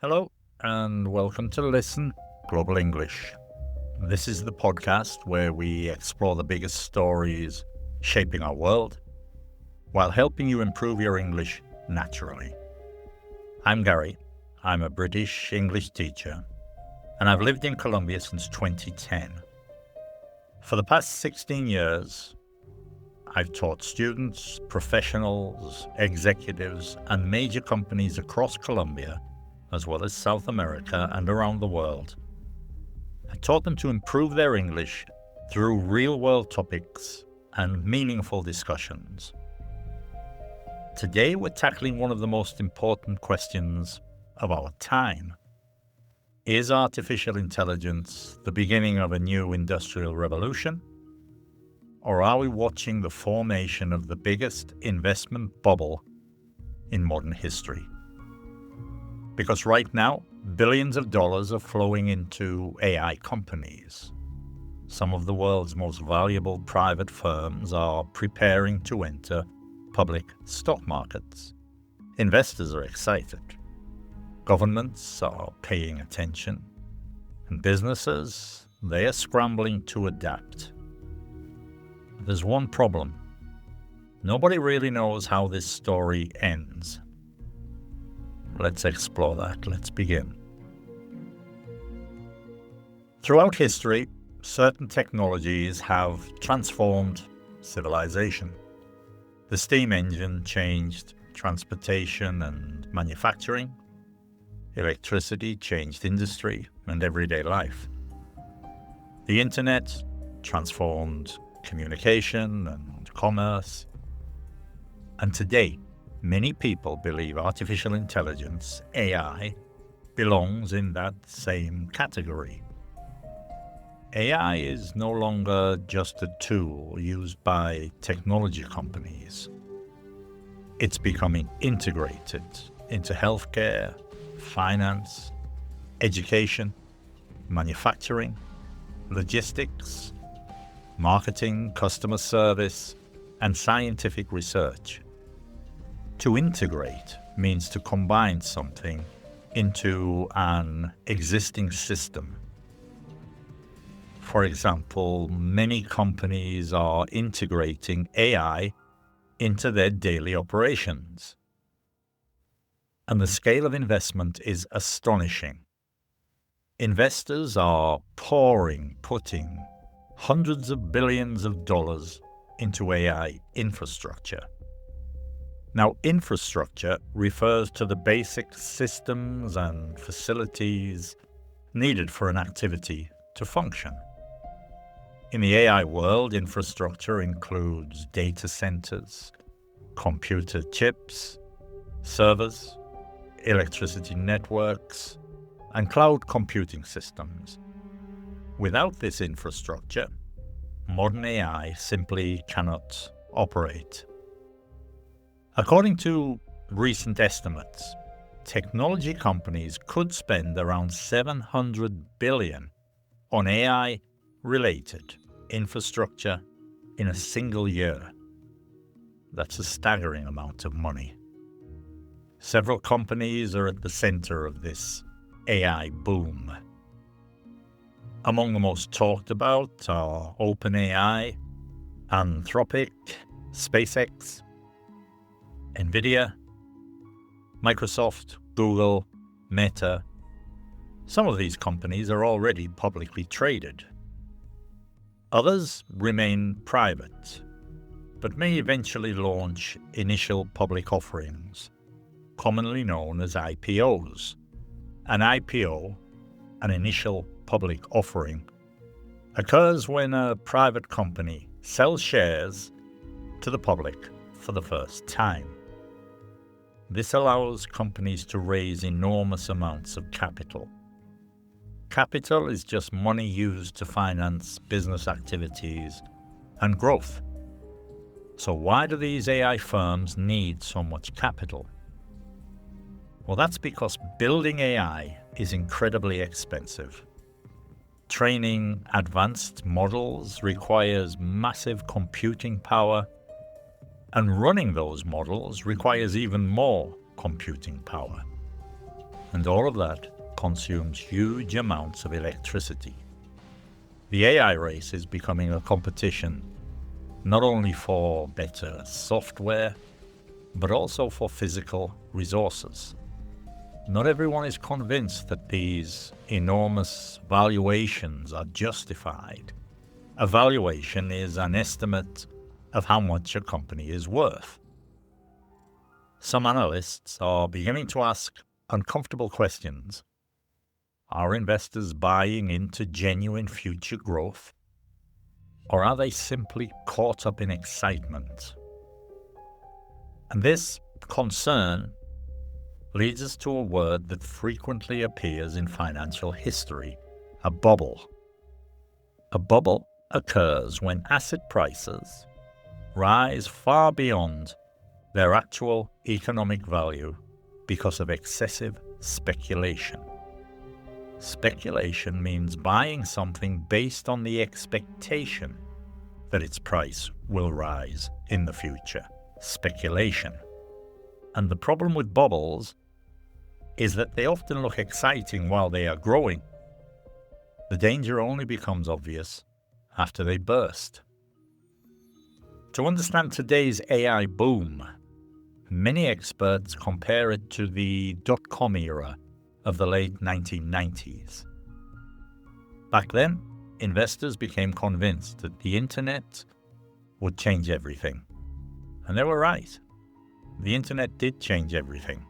Hello, and welcome to Listen Global English. This is the podcast where we explore the biggest stories shaping our world while helping you improve your English naturally. I'm Gary. I'm a British English teacher, and I've lived in Colombia since 2010. For the past 16 years, I've taught students, professionals, executives, and major companies across Colombia, as well as South America and around the world. I taught them to improve their English through real-world topics and meaningful discussions. Today we're tackling one of the most important questions of our time. Is artificial intelligence the beginning of a new industrial revolution? Or are we watching the formation of the biggest investment bubble in modern history? Because right now, billions of dollars are flowing into AI companies. Some of the world's most valuable private firms are preparing to enter public stock markets. Investors are excited. Governments are paying attention. And businesses, they are scrambling to adapt. There's one problem. Nobody really knows how this story ends. Let's explore that. Let's begin. Throughout history, certain technologies have transformed civilization. The steam engine changed transportation and manufacturing. Electricity changed industry and everyday life. The internet transformed communication and commerce. And today, many people believe artificial intelligence, AI, belongs in that same category. AI is no longer just a tool used by technology companies. It's becoming integrated into healthcare, finance, education, manufacturing, logistics, marketing, customer service, and scientific research. To integrate means to combine something into an existing system. For example, many companies are integrating AI into their daily operations. And the scale of investment is astonishing. Investors are putting hundreds of billions of dollars into AI infrastructure. Now, infrastructure refers to the basic systems and facilities needed for an activity to function. In the AI world, infrastructure includes data centers, computer chips, servers, electricity networks, and cloud computing systems. Without this infrastructure, modern AI simply cannot operate. According to recent estimates, technology companies could spend around $700 billion on AI-related infrastructure in a single year. That's a staggering amount of money. Several companies are at the center of this AI boom. Among the most talked about are OpenAI, Anthropic, SpaceX, Nvidia, Microsoft, Google, Meta. Some of these companies are already publicly traded. Others remain private, but may eventually launch initial public offerings, commonly known as IPOs. An IPO, an initial public offering, occurs when a private company sells shares to the public for the first time. This allows companies to raise enormous amounts of capital. Capital is just money used to finance business activities and growth. So why do these AI firms need so much capital? Well, that's because building AI is incredibly expensive. Training advanced models requires massive computing power, and running those models requires even more computing power. And all of that consumes huge amounts of electricity. The AI race is becoming a competition not only for better software, but also for physical resources. Not everyone is convinced that these enormous valuations are justified. A valuation is an estimate of how much a company is worth. Some analysts are beginning to ask uncomfortable questions. Are investors buying into genuine future growth? Or are they simply caught up in excitement? And this concern leads us to a word that frequently appears in financial history, a bubble. A bubble occurs when asset prices rise far beyond their actual economic value because of excessive speculation. Speculation means buying something based on the expectation that its price will rise in the future. Speculation. And the problem with bubbles is that they often look exciting while they are growing. The danger only becomes obvious after they burst. To understand today's AI boom, many experts compare it to the dot-com era of the late 1990s. Back then, investors became convinced that the internet would change everything. And they were right. The internet did change everything.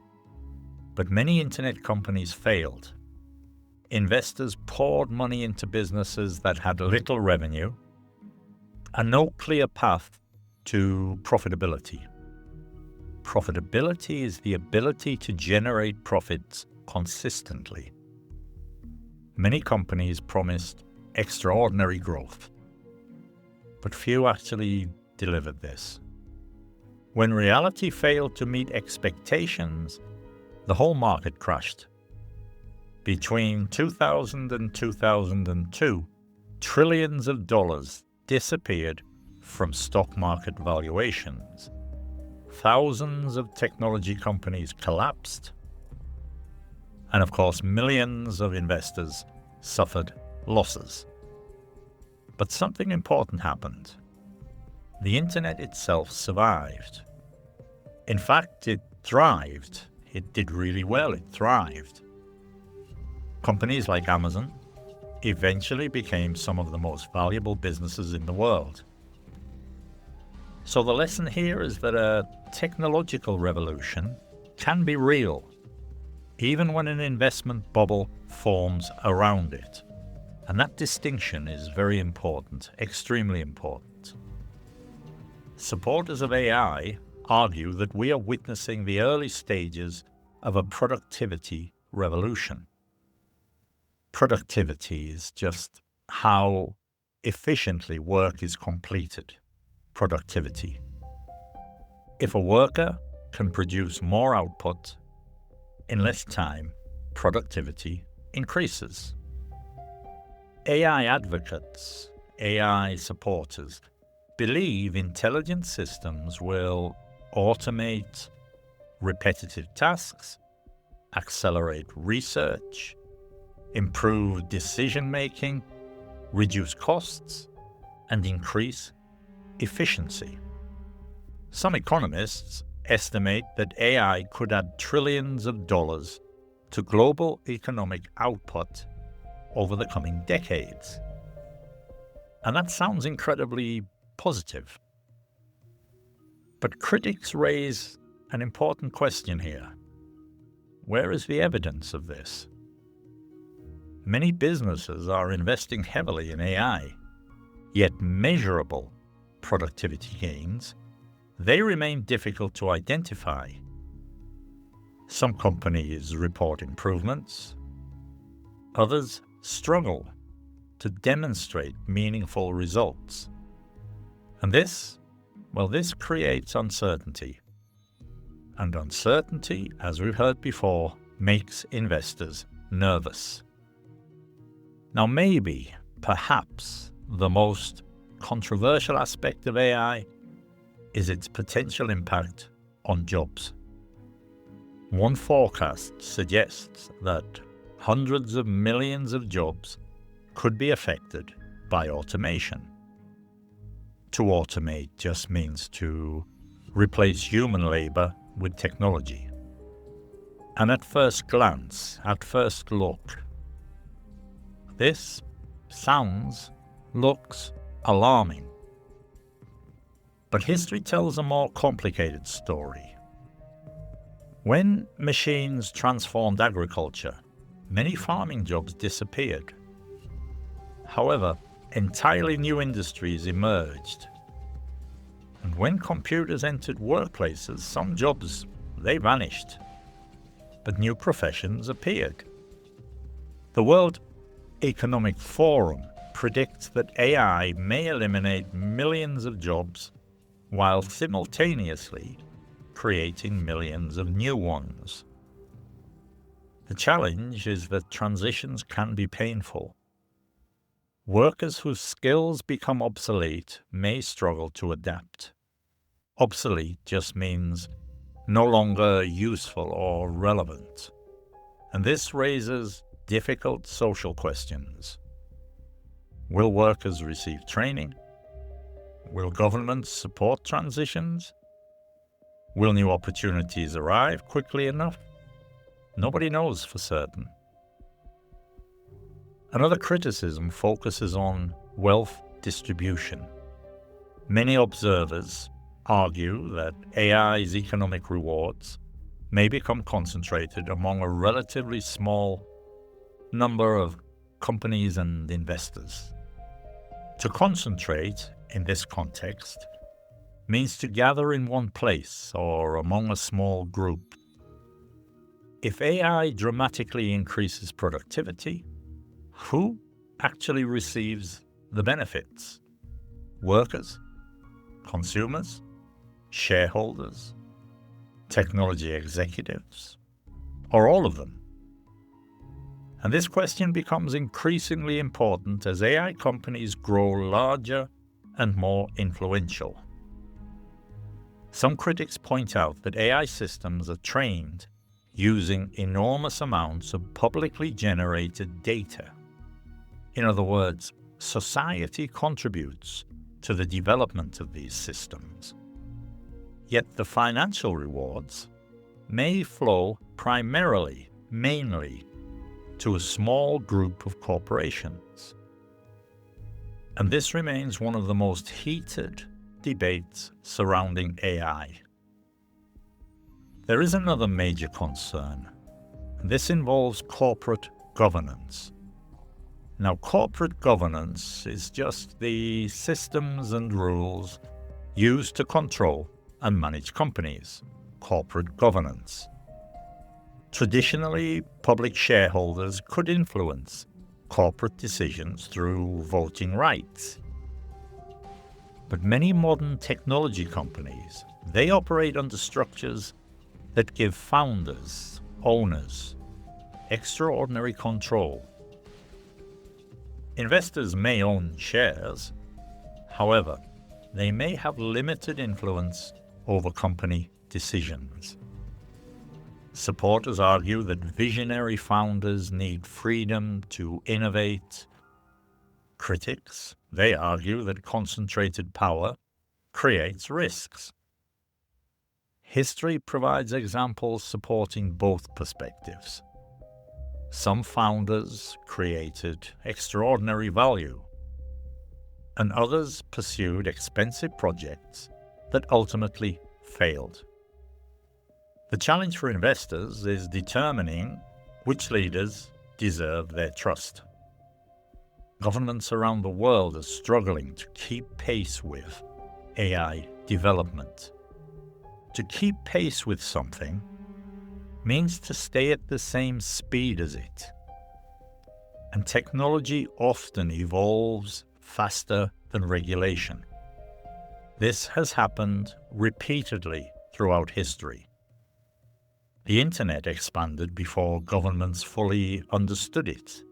But many internet companies failed. Investors poured money into businesses that had little revenue and no clear path to profitability. Profitability is the ability to generate profits consistently. Many companies promised extraordinary growth, but few actually delivered this. When reality failed to meet expectations, the whole market crashed. Between 2000 and 2002, trillions of dollars disappeared from stock market valuations. Thousands of technology companies collapsed. And of course, millions of investors suffered losses. But something important happened. The internet itself survived. In fact, it thrived. It did really well. It thrived. Companies like Amazon eventually became some of the most valuable businesses in the world. So the lesson here is that a technological revolution can be real, even when an investment bubble forms around it. And that distinction is very important, extremely important. Supporters of AI argue that we are witnessing the early stages of a productivity revolution. Productivity is just how efficiently work is completed. Productivity. If a worker can produce more output in less time, productivity increases. AI advocates, AI supporters, believe intelligent systems will automate repetitive tasks, accelerate research, improve decision-making, reduce costs, and increase efficiency. Some economists estimate that AI could add trillions of dollars to global economic output over the coming decades. And that sounds incredibly positive. But critics raise an important question here. Where is the evidence of this? Many businesses are investing heavily in AI, yet measurable productivity gains, they remain difficult to identify. Some companies report improvements, others struggle to demonstrate meaningful results. And this creates uncertainty. And uncertainty, as we've heard before, makes investors nervous. Now maybe, perhaps, the most controversial aspect of AI is its potential impact on jobs. One forecast suggests that hundreds of millions of jobs could be affected by automation. To automate just means to replace human labor with technology. And at first glance, at first look, this looks alarming. But history tells a more complicated story. When machines transformed agriculture, many farming jobs disappeared. However, entirely new industries emerged. And when computers entered workplaces, some jobs, they vanished. But new professions appeared. The World Economic Forum predicts that AI may eliminate millions of jobs while simultaneously creating millions of new ones. The challenge is that transitions can be painful. Workers whose skills become obsolete may struggle to adapt. Obsolete just means no longer useful or relevant. And this raises difficult social questions. Will workers receive training? Will governments support transitions? Will new opportunities arrive quickly enough? Nobody knows for certain. Another criticism focuses on wealth distribution. Many observers argue that AI's economic rewards may become concentrated among a relatively small number of companies and investors. To concentrate in this context means to gather in one place or among a small group. If AI dramatically increases productivity, who actually receives the benefits? Workers? Consumers? Shareholders? Technology executives? Or all of them? And this question becomes increasingly important as AI companies grow larger and more influential. Some critics point out that AI systems are trained using enormous amounts of publicly generated data. In other words, society contributes to the development of these systems. Yet the financial rewards may flow mainly, to a small group of corporations. And this remains one of the most heated debates surrounding AI. There is another major concern. This involves corporate governance. Now, corporate governance is just the systems and rules used to control and manage companies. Corporate governance. Traditionally, public shareholders could influence corporate decisions through voting rights. But many modern technology companies, they operate under structures that give founders, owners, extraordinary control. Investors may own shares, however, they may have limited influence over company decisions. Supporters argue that visionary founders need freedom to innovate. Critics, they argue that concentrated power creates risks. History provides examples supporting both perspectives. Some founders created extraordinary value, and others pursued expensive projects that ultimately failed. The challenge for investors is determining which leaders deserve their trust. Governments around the world are struggling to keep pace with AI development. To keep pace with something means to stay at the same speed as it. And technology often evolves faster than regulation. This has happened repeatedly throughout history. The internet expanded before governments fully understood it.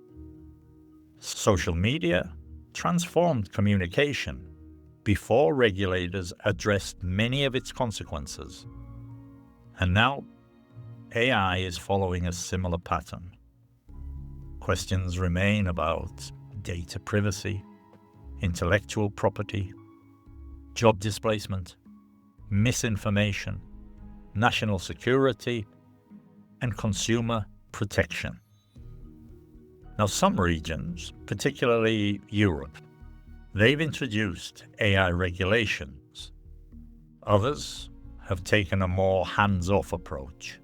Social media transformed communication before regulators addressed many of its consequences. And now, AI is following a similar pattern. Questions remain about data privacy, intellectual property, job displacement, misinformation, national security, and consumer protection. Now, some regions, particularly Europe, they've introduced AI regulations. Others have taken a more hands-off approach.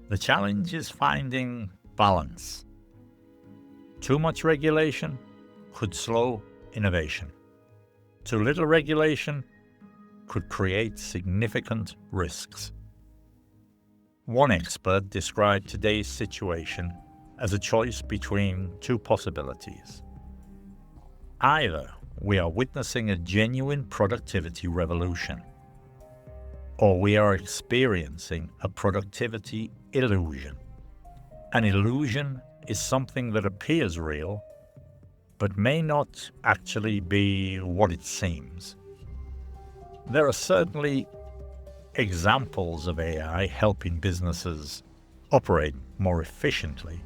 The challenge is finding balance. Too much regulation could slow innovation. Too little regulation could create significant risks. One expert described today's situation as a choice between two possibilities. Either we are witnessing a genuine productivity revolution, or we are experiencing a productivity illusion. An illusion is something that appears real, but may not actually be what it seems. There are certainly examples of AI helping businesses operate more efficiently,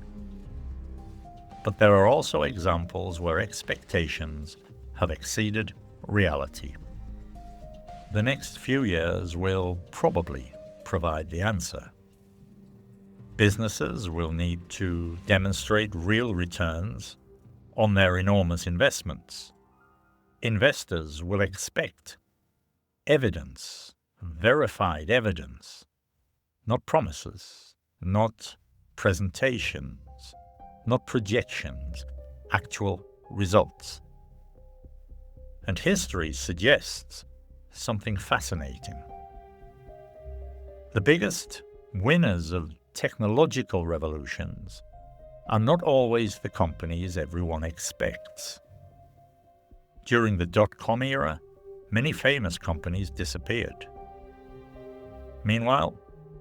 but there are also examples where expectations have exceeded reality. The next few years will probably provide the answer. Businesses will need to demonstrate real returns on their enormous investments. Investors will expect evidence, verified evidence, not promises, not presentations, not projections, actual results. And history suggests something fascinating. The biggest winners of technological revolutions are not always the companies everyone expects. During the dot-com era, many famous companies disappeared. Meanwhile,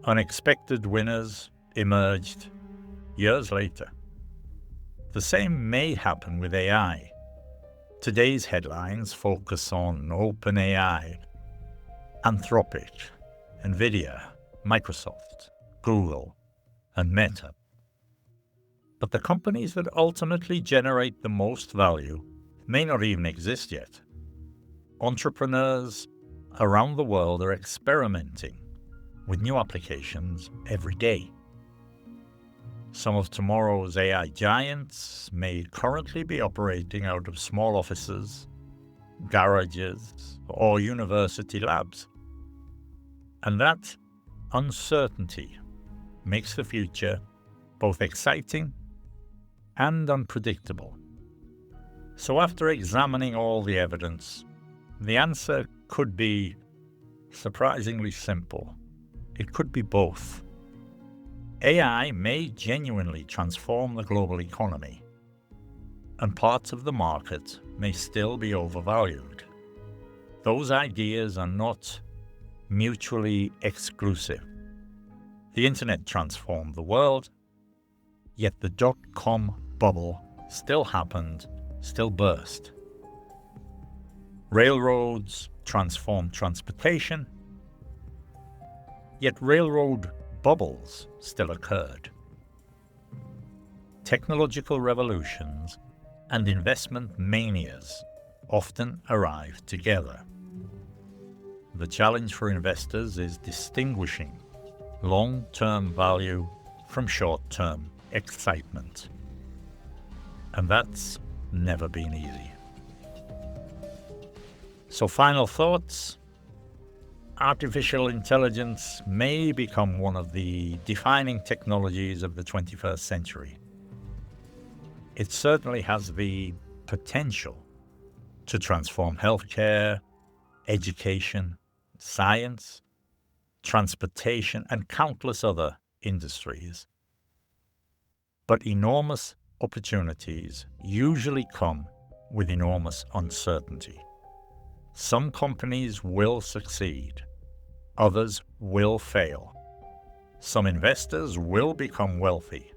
unexpected winners emerged years later. The same may happen with AI. Today's headlines focus on OpenAI, Anthropic, Nvidia, Microsoft, Google, and Meta. But the companies that ultimately generate the most value may not even exist yet. Entrepreneurs around the world are experimenting with new applications every day. Some of tomorrow's AI giants may currently be operating out of small offices, garages, or university labs. And that uncertainty makes the future both exciting and unpredictable. So after examining all the evidence, the answer could be surprisingly simple. It could be both. AI may genuinely transform the global economy, and parts of the market may still be overvalued. Those ideas are not mutually exclusive. The internet transformed the world, yet the dot-com bubble still happened, still burst. Railroads transformed transportation, yet railroad bubbles still occurred. Technological revolutions and investment manias often arrive together. The challenge for investors is distinguishing long-term value from short-term excitement. And that's never been easy. So, final thoughts. Artificial intelligence may become one of the defining technologies of the 21st century. It certainly has the potential to transform healthcare, education, science, transportation, and countless other industries. But enormous opportunities usually come with enormous uncertainty. Some companies will succeed, others will fail. Some investors will become wealthy,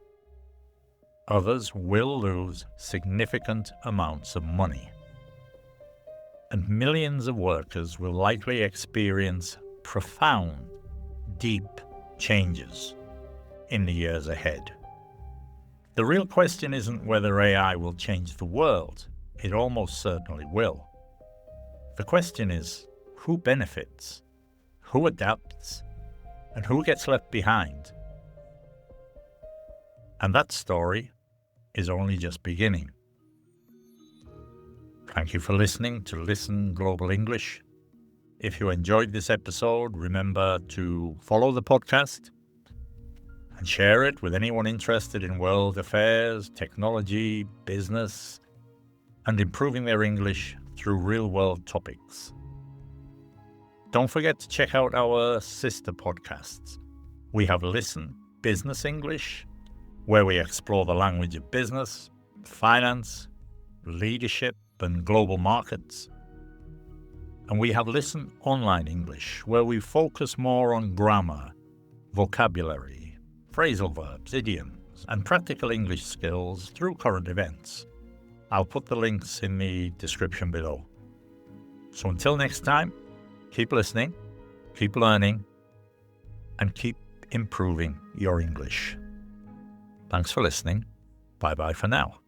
others will lose significant amounts of money. And millions of workers will likely experience profound, deep changes in the years ahead. The real question isn't whether AI will change the world. It almost certainly will. The question is, who benefits, who adapts, and who gets left behind? And that story is only just beginning. Thank you for listening to Listen Global English. If you enjoyed this episode, remember to follow the podcast and share it with anyone interested in world affairs, technology, business, and improving their English through real-world topics. Don't forget to check out our sister podcasts. We have Listen Business English, where we explore the language of business, finance, leadership, and global markets. And we have Listen Online English, where we focus more on grammar, vocabulary, phrasal verbs, idioms, and practical English skills through current events. I'll put the links in the description below. So until next time, keep listening, keep learning, and keep improving your English. Thanks for listening. Bye-bye for now.